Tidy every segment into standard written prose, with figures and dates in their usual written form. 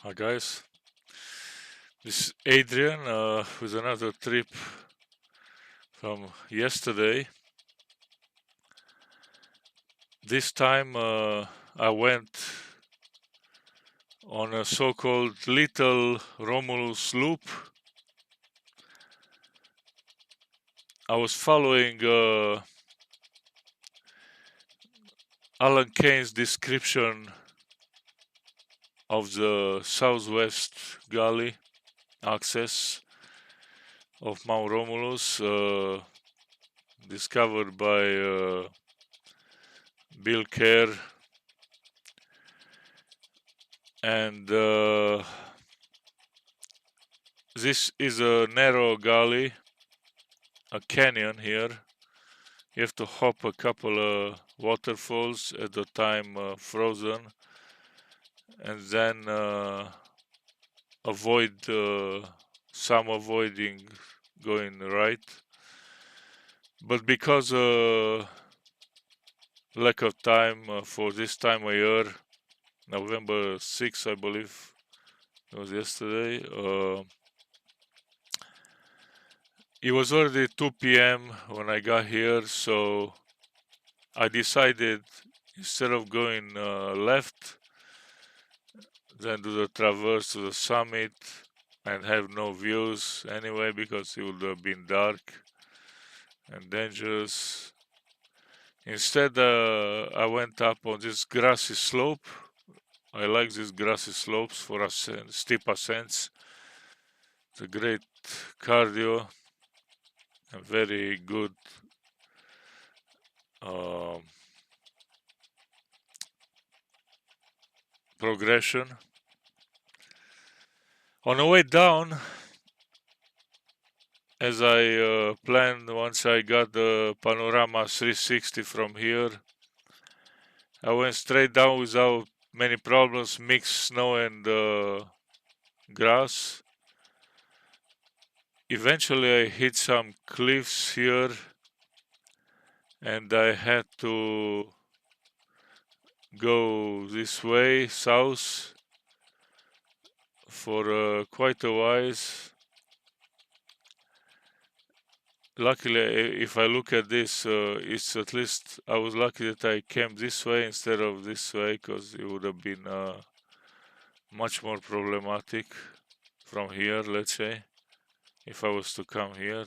Hi guys, this is Adrian with another trip from yesterday. This time I went on a so-called Little Romulus loop. I was following Alan Kane's description of the southwest gully access of Mount Romulus, discovered by Bill Kerr, and this is a narrow gully, a canyon here. You have to hop a couple of waterfalls at the time frozen, and then avoid some avoiding going right. But because lack of time for this time of year, November 6th, I believe it was yesterday. It was already 2 p.m. when I got here, so I decided instead of going left, then do the traverse to the summit and have no views anyway because it would have been dark and dangerous. Instead, I went up on this grassy slope. I like these grassy slopes for steep ascents. It's a great cardio and very good um, progression. On the way down, as I planned, once I got the panorama 360 from here, I went straight down without many problems, mixed snow and grass. Eventually I hit some cliffs here and I had to go this way, south, for quite a while. Luckily, if I look at this, it's at least I was lucky that I came this way instead of this way, because it would have been much more problematic from here, let's say. If I was to come here,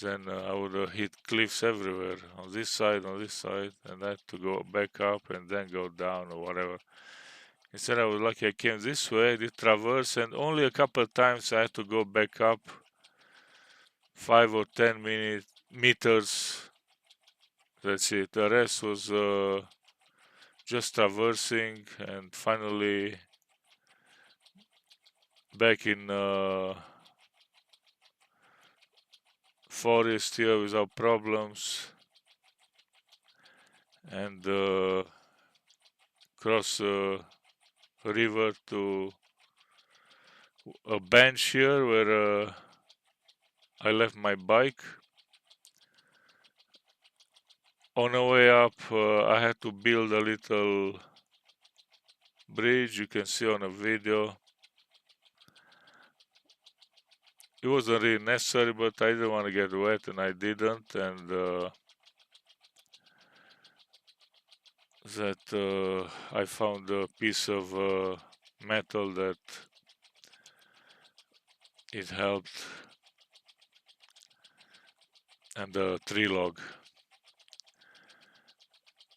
then I would have hit cliffs everywhere, on this side, and I had to go back up and then go down or whatever. Instead, I was lucky I came this way, did traverse, and only a couple of times I had to go back up 5 or 10 meters. That's it. The rest was just traversing, and finally back in forest here without problems, and cross river to a bench here where I left my bike. On the way up, I had to build a little bridge. You can see on a video. It wasn't really necessary, but I didn't want to get wet, and I didn't. And I found a piece of metal that it helped, and a tree log.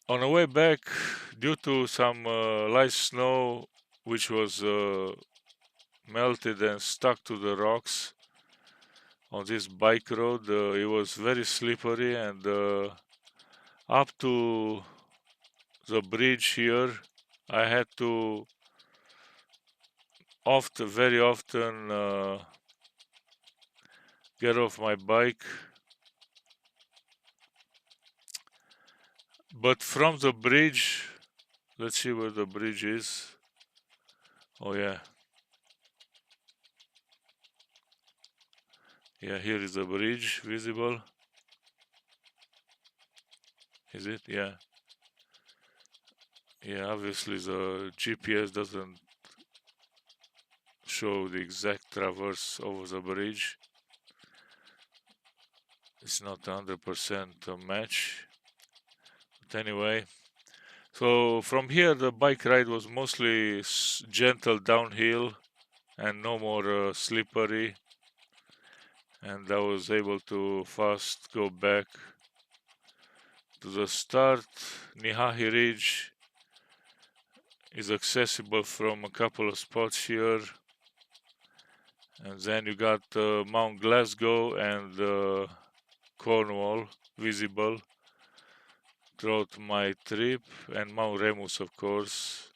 On the way back, due to some light snow which was melted and stuck to the rocks on this bike road, it was very slippery, and up to the bridge here I had to very often get off my bike. But from the bridge, let's see where the bridge is. Oh yeah. Yeah, here is the bridge visible. Is it? Yeah. Yeah, obviously the GPS doesn't show the exact traverse over the bridge. It's not 100% a match, but anyway. So from here the bike ride was mostly gentle downhill and no more slippery, and I was able to fast go back to the start. Nihahi Ridge is accessible from a couple of spots here, and then you got Mount Glasgow and Cornwall visible throughout my trip, and Mount Remus, of course.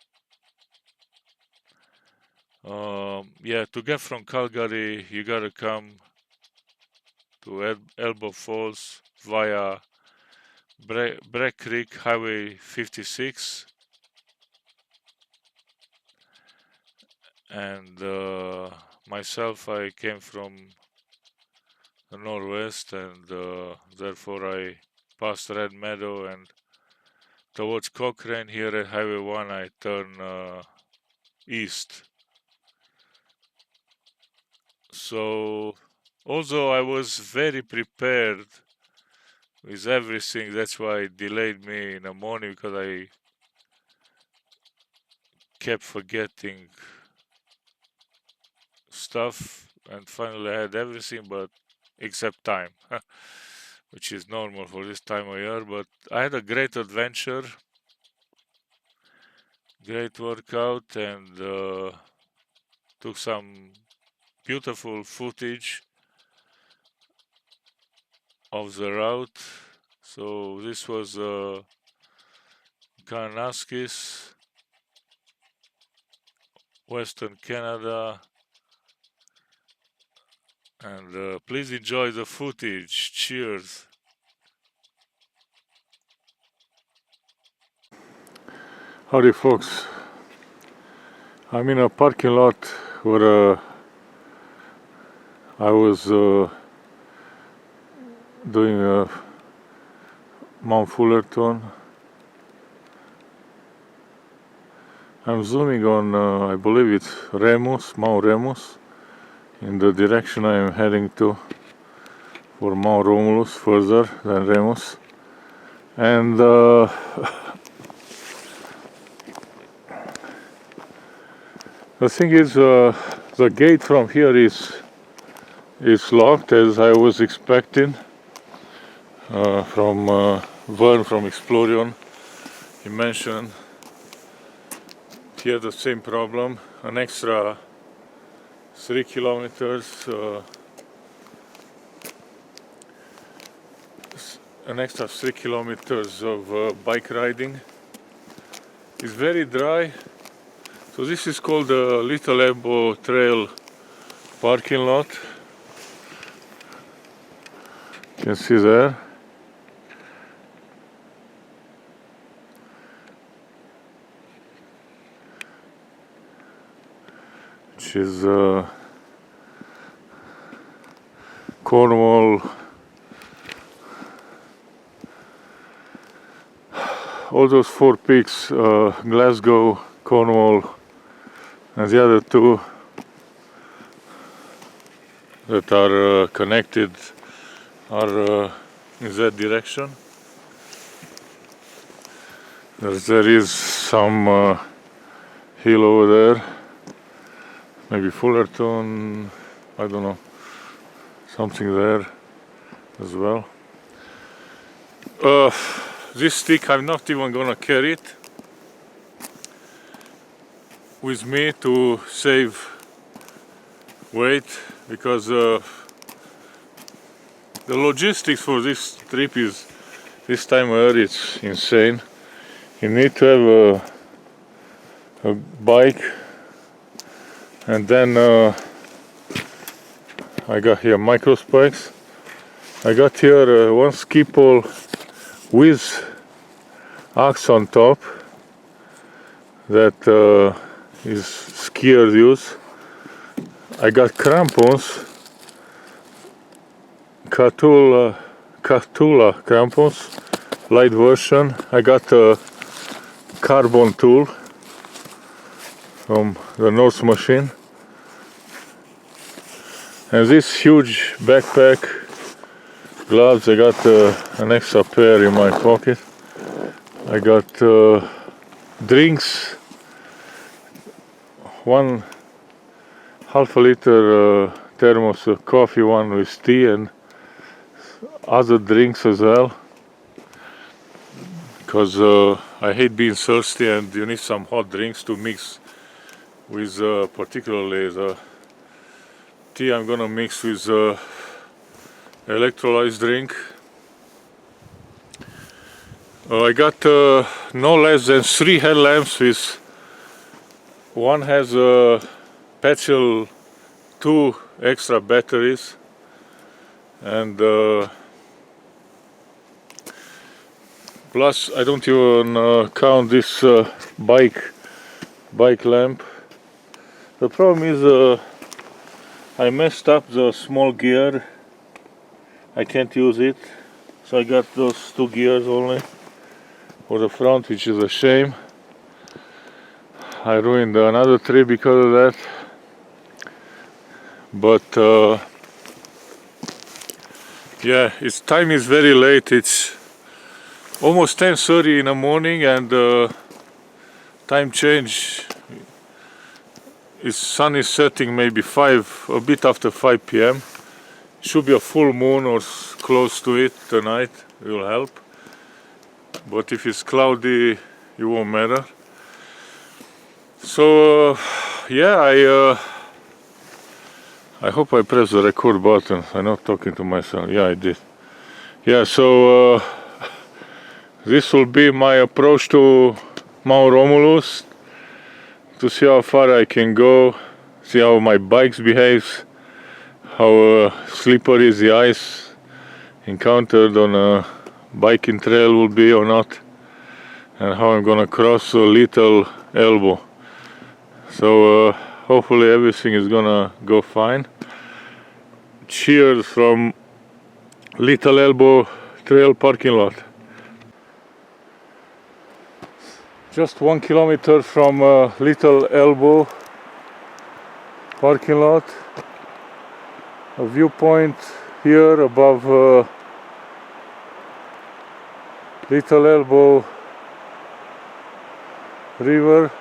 Yeah, to get from Calgary, you gotta come to Elbow Falls via Breck Creek Highway 56, and myself, I came from the northwest, and therefore I passed Red Meadow, and towards Cochrane here at Highway 1 I turn east. So although I was very prepared with everything, that's why it delayed me in the morning, because I kept forgetting stuff, and finally I had everything, but except time, which is normal for this time of year. But I had a great adventure, great workout, and took some beautiful footage of the route. So this was Kananaskis, Western Canada, and please enjoy the footage. Cheers. Howdy folks, I'm in a parking lot where I was doing Mount Fullerton. I'm zooming on, I believe it's Remus, Mount Remus, in the direction I am heading to for Mount Romulus, further than Remus. And the thing is, the gate from here is locked, as I was expecting from Vern from Explorion. He mentioned he had the same problem, an extra 3 kilometers of bike riding. It's very dry. So this is called the Little Elbow Trail parking lot. You can see there. Which is Cornwall. All those 4 peaks, Glasgow, Cornwall, and the other 2 that are connected are in that direction. There is some hill over there, maybe Fullerton, I don't know, something there as well. This stick, I'm not even gonna carry it with me to save weight, because the logistics for this trip is, this time of year, it's insane. You need to have a bike, and then I got here micro spikes. I got here one ski pole with axe on top that is skiers use. I got crampons, Catula crampons, light version. I got a carbon tool from the North Machine. And this huge backpack, gloves, I got an extra pair in my pocket. I got drinks, 1.5 liter thermos of coffee, one with tea, and other drinks as well. Because I hate being thirsty, and you need some hot drinks to mix with, particularly the tea I'm gonna mix with electrolyte drink. I got no less than 3 headlamps. With one has a petrol, 2 extra batteries, and plus I don't even count this bike lamp. The problem is I messed up the small gear. I can't use it, so I got those 2 gears only for the front, which is a shame. I ruined another tree because of that. But yeah, time is very late. It's almost 10:30 in the morning, and time change. Sun is setting maybe a bit after 5 p.m. Should be a full moon or close to it tonight. It will help. But if it's cloudy, it won't matter. So yeah, I hope I pressed the record button. I'm not talking to myself. Yeah, I did. Yeah, so this will be my approach to Mount Romulus, to see how far I can go, see how my bike behaves, how slippery is the ice encountered on a biking trail will be or not, and how I'm gonna cross a Little Elbow. So hopefully everything is gonna go fine. Cheers from Little Elbow Trail parking lot. Just 1 kilometer from Little Elbow parking lot. A viewpoint here above Little Elbow River,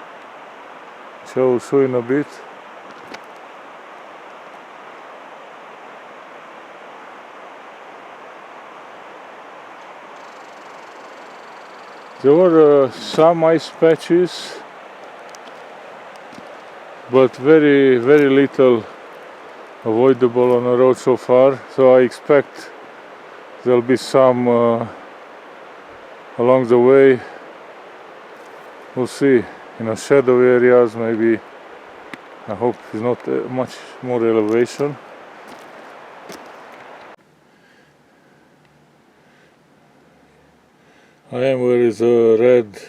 which I will show in a bit. There were some ice patches, but very little avoidable on the road so far. So I expect there'll be some along the way. We'll see. In shadow areas, maybe. I hope it's not much more elevation. I am where is a red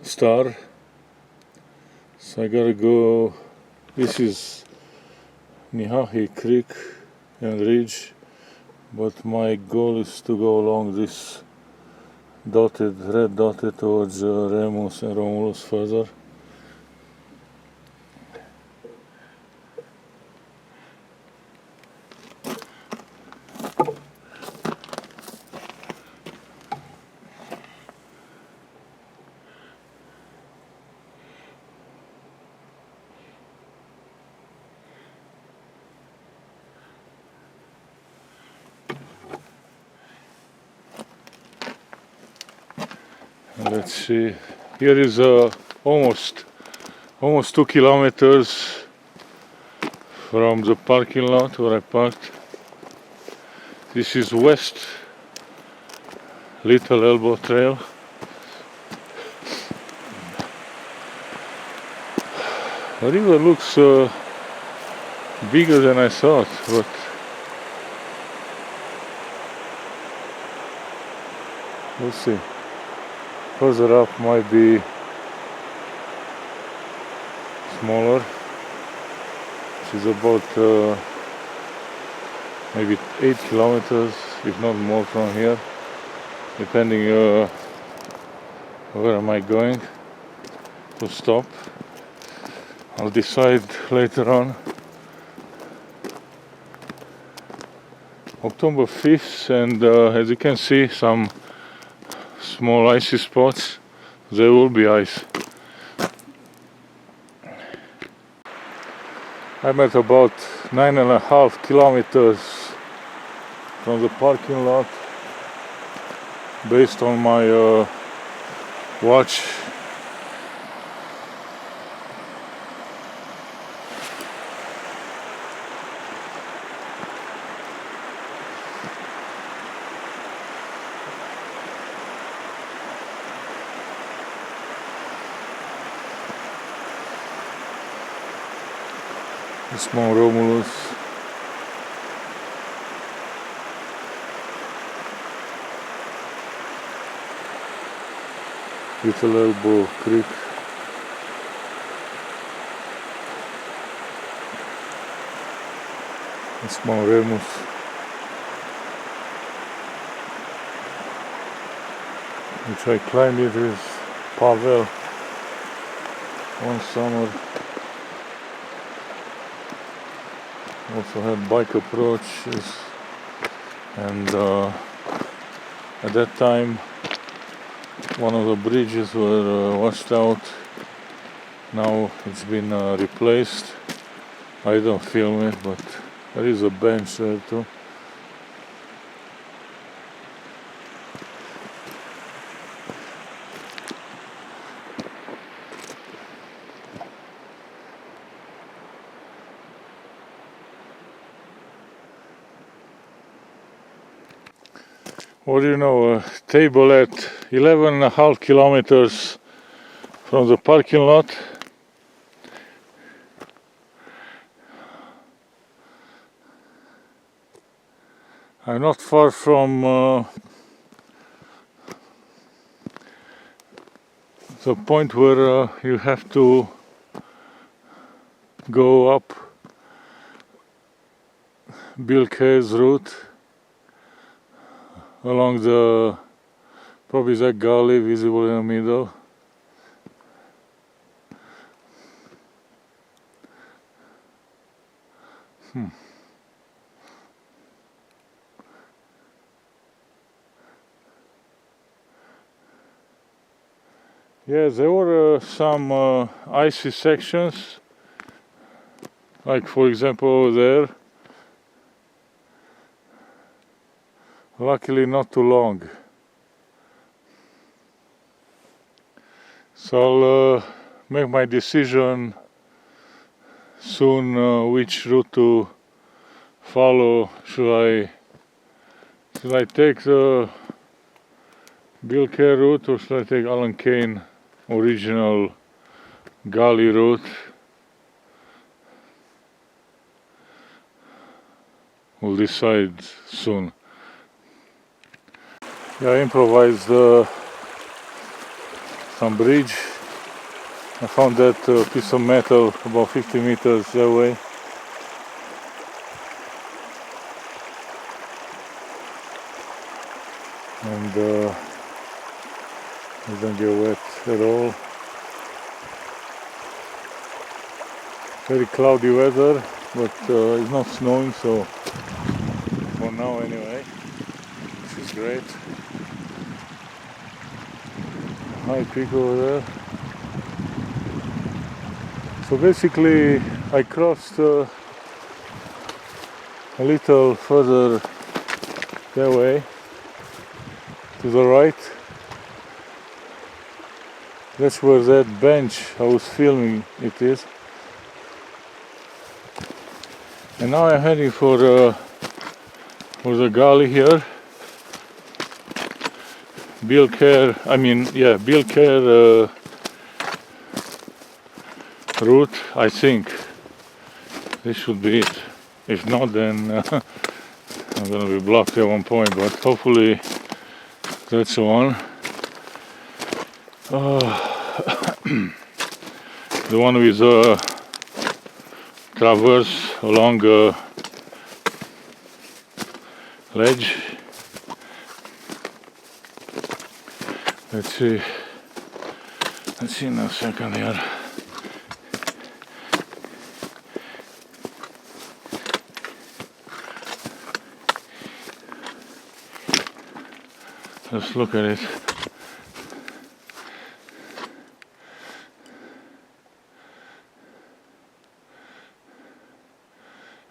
star, so I gotta go. This is Nihahi Creek and Ridge, but my goal is to go along this red dotted towards Remus and Romulus further. Let's see. Here is almost 2 kilometers from the parking lot where I parked. This is West Little Elbow Trail. The river looks bigger than I thought, but we'll see. Further up might be smaller, which is about maybe 8 kilometers, if not more from here, depending where am I going to stop. I'll decide later on. October 5th, and as you can see, some small icy spots. There will be ice. I'm at about 9.5 kilometers from the parking lot based on my watch. It's Mount Romulus. Little Elbow Creek. It's Mount Remus. Which I climbed it with Pavel one summer. Also had bike approaches, and at that time one of the bridges were washed out. Now it's been replaced. I don't film it, but there is a bench there too. What do you know, a table at 11.5 kilometers from the parking lot. I'm not far from the point where you have to go up Bill Kerr's route along the probably that gully visible in the middle. Yeah, there were some icy sections, like for example over there. Luckily not too long. So I'll make my decision soon which route to follow. Should I take the Bill Kerr route, or should I take Alan Kane original gully route? We'll decide soon. Yeah, I improvised some bridge. I found that piece of metal about 50 meters that way. And it doesn't get wet at all. Very cloudy weather, but it's not snowing, so for now anyway, this is great. High peak over there. So basically I crossed a little further that way to the right. That's where that bench I was filming it is. And now I'm heading for the gully here. Bill Kerr route, I think. This should be it. If not, then I'm gonna be blocked at one point, but hopefully that's the one. The one with traverse along a ledge. Let's see in a second here. Just look at it.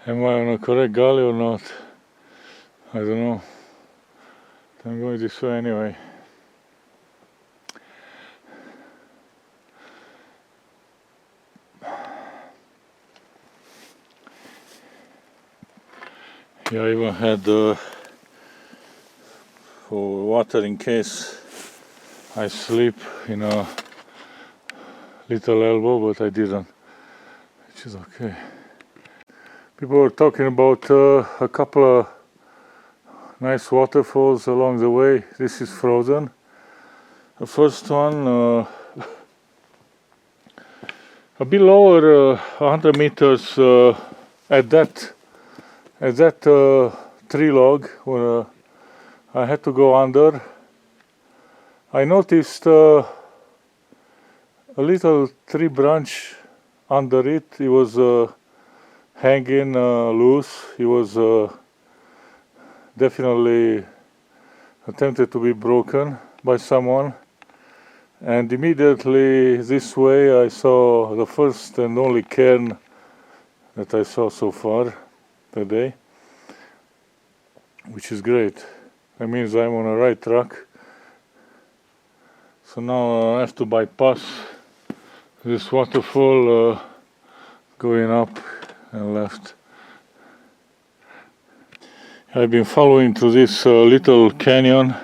Am I on a correct gully or not? I don't know. I'm going this way anyway. Yeah, I even had for water in case I sleep in a little elbow, but I didn't, which is okay. People were talking about a couple of nice waterfalls along the way. This is frozen. The first one a bit lower, 100 meters at that tree log where I had to go under. I noticed a little tree branch under it. It was hanging loose. It was definitely attempted to be broken by someone. And immediately this way I saw the first and only cairn that I saw so far today, which is great. That means I'm on the right track. So now I have to bypass this waterfall going up and left. I've been following through this little canyon.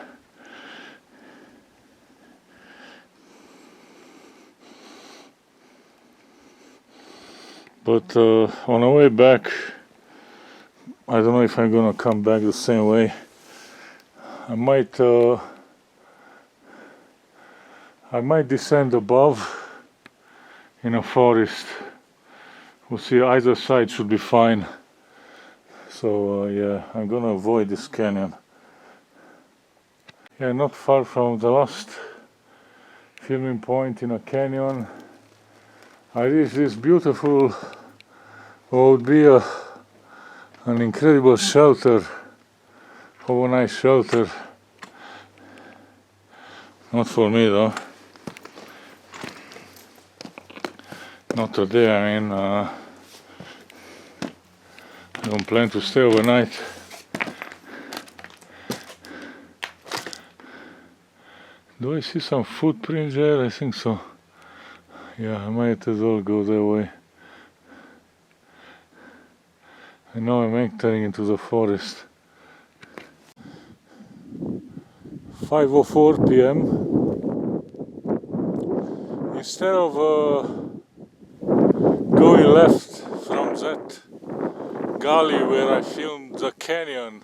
But on the way back, I don't know if I'm gonna come back the same way. I might descend above in a forest. We'll see, either side should be fine. So yeah, I'm gonna avoid this canyon. Yeah, not far from the last filming point in a canyon, I reached this beautiful, what would be an incredible shelter, overnight shelter. Not for me though. Not today, I mean, I don't plan to stay overnight. Do I see some footprints there? I think so. Yeah, I might as well go that way. I know I'm entering into the forest. 5:04 p.m. Instead of going left from that gully where I filmed the canyon,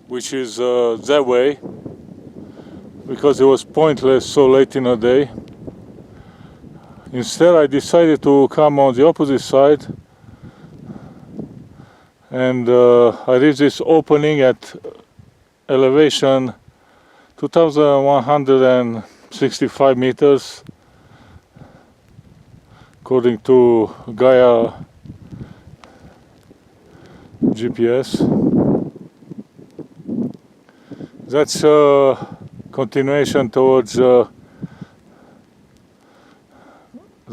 which is that way, because it was pointless so late in the day, instead I decided to come on the opposite side, and I reached this opening at elevation 2,165 meters according to Gaia GPS. That's a continuation towards the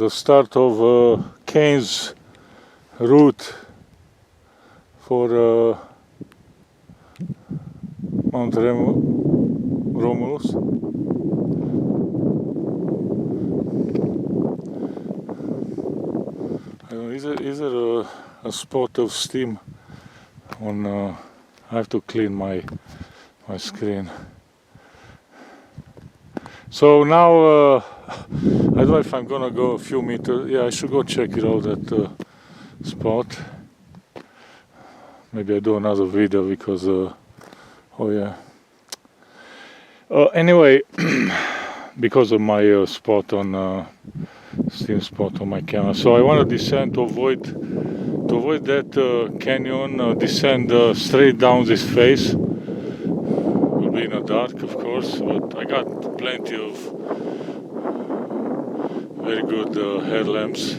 start of Kane's route for Mount Romulus. Is there a spot of steam on? I have to clean my screen. So now I don't know if I'm gonna go a few meters. Yeah, I should go check it out, that spot. Maybe I do another video because oh yeah. Anyway, because of my spot on steam spot on my camera, so I want to descend to avoid that canyon. Descend straight down this face. Will be in the dark, of course, but I got plenty of very good headlamps,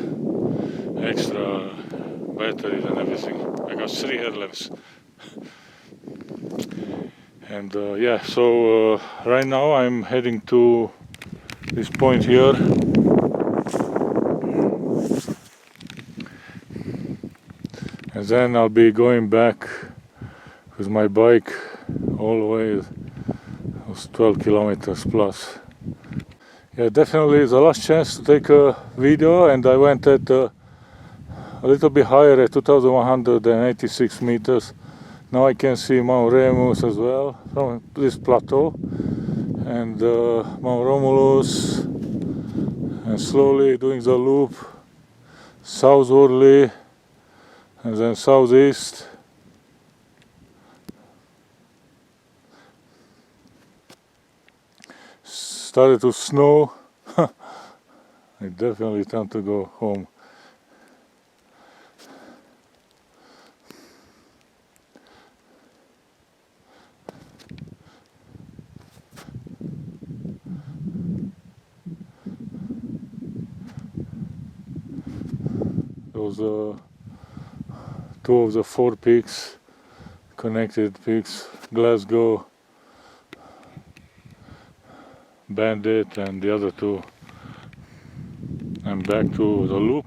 extra batteries and everything. I got 3 headlamps. And yeah, so right now I'm heading to this point here. And then I'll be going back with my bike all the way. It was 12 kilometers plus. Yeah, definitely the last chance to take a video, and I went at a little bit higher at 2,186 meters. Now I can see Mount Romulus as well from this plateau, and Mount Romulus, and slowly doing the loop southwardly and then southeast. Started to snow. It's definitely time to go home. Those two of the 4 peaks, connected peaks, Glasgow, Bandit, and the other 2. I'm back to the loop.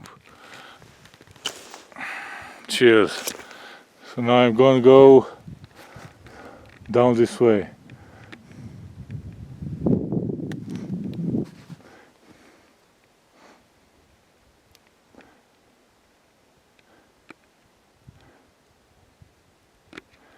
Cheers. So now I'm going to go down this way.